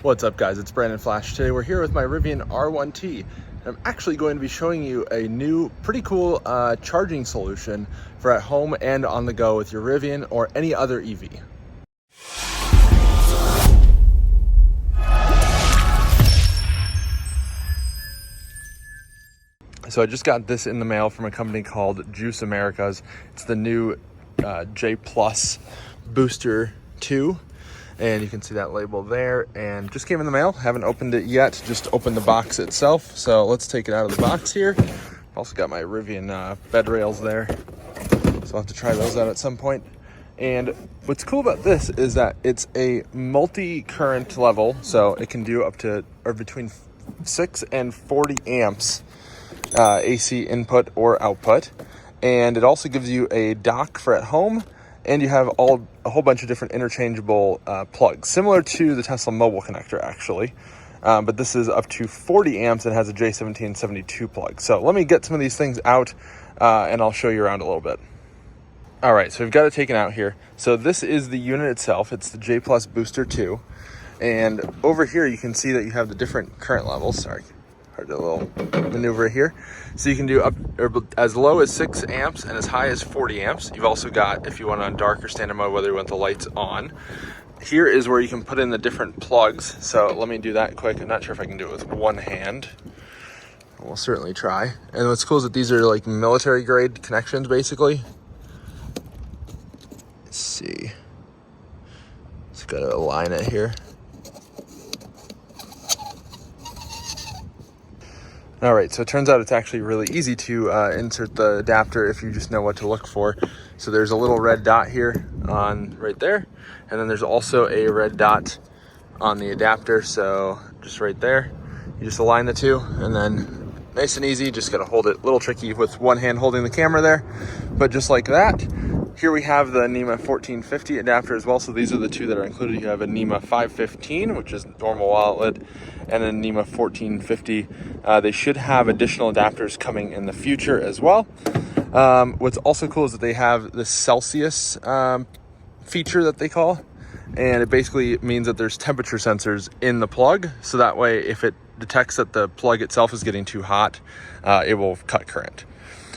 What's up guys, it's Brandon Flash. Today we're here with my Rivian R1T. And I'm actually going to be showing you a new, pretty cool charging solution for at home and on the go with your Rivian or any other EV. So I just got this in the mail from a company called Juice Americas. It's the new J Plus Booster 2. And you can see that label there, and just came in the mail. Haven't opened it yet, just opened the box itself. So let's take it out of the box here. I've also got my Rivian bed rails there, so I'll have to try those out at some point. And what's cool about this is that it's a multi-current level, so it can do up to or between 6 and 40 amps AC input or output. And it also gives you a dock for at home, and you have a whole bunch of different interchangeable plugs, similar to the Tesla mobile connector actually. But this is up to 40 amps and has a J1772 plug. So let me get some of these things out and I'll show you around a little bit. All right, so we've got it taken out here. So this is the unit itself. It's the J Plus Booster 2. And over here you can see that you have the different current levels. Sorry, hard to do a little maneuver here. So you can do up or as low as 6 amps and as high as 40 amps. You've also got, if you want on dark or standard mode, whether you want the lights on. Here is where you can put in the different plugs. So let me do that quick. I'm not sure if I can do it with one hand. We'll certainly try. And what's cool is that these are like military grade connections basically. Let's see. Just gotta align it here. All right, so it turns out it's actually really easy to insert the adapter if you just know what to look for. So there's a little red dot here on right there, and then there's also a red dot on the adapter. So just right there, you just align the two, and then nice and easy. Just gotta hold it. A little tricky with one hand holding the camera there, but just like that. Here we have the Nema 1450 adapter as well. So these are the two that are included. You have a Nema 515, which is normal outlet, and a Nema 1450. They should have additional adapters coming in the future as well. What's also cool is that they have the Celsius feature that they call, and it basically means that there's temperature sensors in the plug. So that way, if it detects that the plug itself is getting too hot, it will cut current.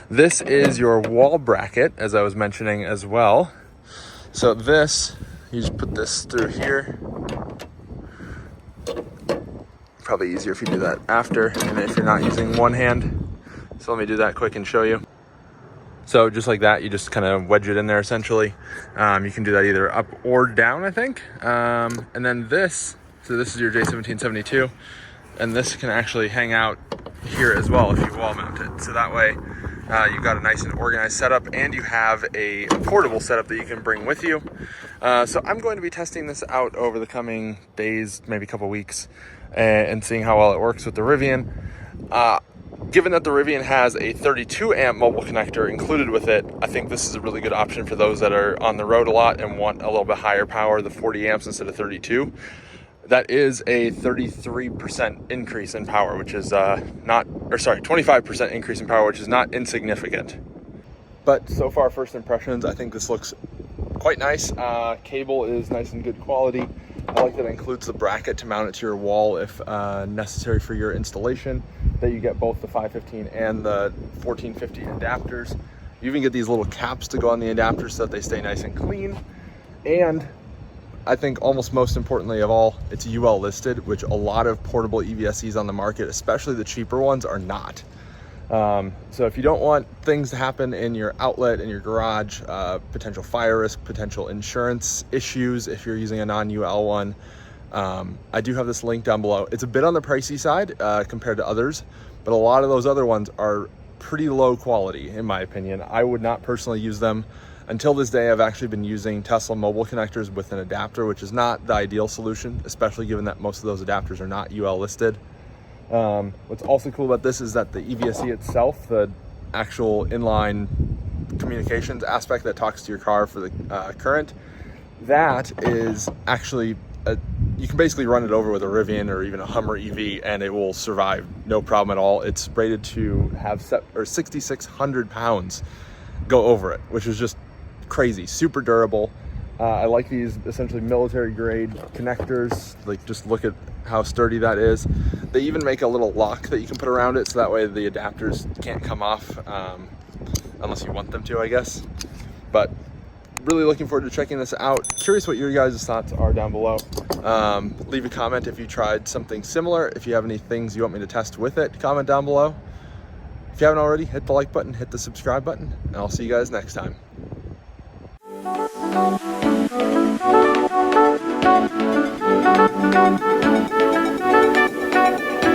This is your wall bracket, as I was mentioning as well. So this, you just put this through here. Probably easier if you do that after, and if you're not using one hand. So let me do that quick and show you. So just like that, you just kind of wedge it in there essentially. You can do that either up or down, I think. And then this, so this is your J1772, and this can actually hang out here as well if you wall mount it. So that way, you've got a nice and organized setup, and you have a portable setup that you can bring with you. So I'm going to be testing this out over the coming days, maybe a couple weeks, and seeing how well it works with the Rivian. Given that the Rivian has a 32 amp mobile connector included with it, I think this is a really good option for those that are on the road a lot and want a little bit higher power, the 40 amps instead of 32. That is a 33% increase in power, which is 25% increase in power, which is not insignificant. But so far, first impressions, I think this looks quite nice. Cable is nice and good quality. I like that it includes the bracket to mount it to your wall if necessary for your installation, that you get both the 515 and the 1450 adapters. You even get these little caps to go on the adapters so that they stay nice and clean. And I think almost most importantly of all, it's UL listed, which a lot of portable EVSEs on the market, especially the cheaper ones, are not. So if you don't want things to happen in your outlet, in your garage, potential fire risk, potential insurance issues if you're using a non-UL one, I do have this link down below. It's a bit on the pricey side compared to others, but a lot of those other ones are pretty low quality in my opinion. I would not personally use them. Until this day, I've actually been using Tesla mobile connectors with an adapter, which is not the ideal solution, especially given that most of those adapters are not UL listed. What's also cool about this is that the EVSE itself, the actual inline communications aspect that talks to your car for the current, that is actually, you can basically run it over with a Rivian or even a Hummer EV and it will survive, no problem at all. It's rated to have 6,600 pounds go over it, which is just crazy, super durable. I like these essentially military grade connectors. Like, just look at how sturdy that is. They even make a little lock that you can put around it, so that way the adapters can't come off unless you want them to, I guess. But really looking forward to checking this out. Curious what your guys' thoughts are down below. Leave a comment if you tried something similar. If you have any things you want me to test with it, comment down below. If you haven't already, hit the like button, hit the subscribe button, and I'll see you guys next time.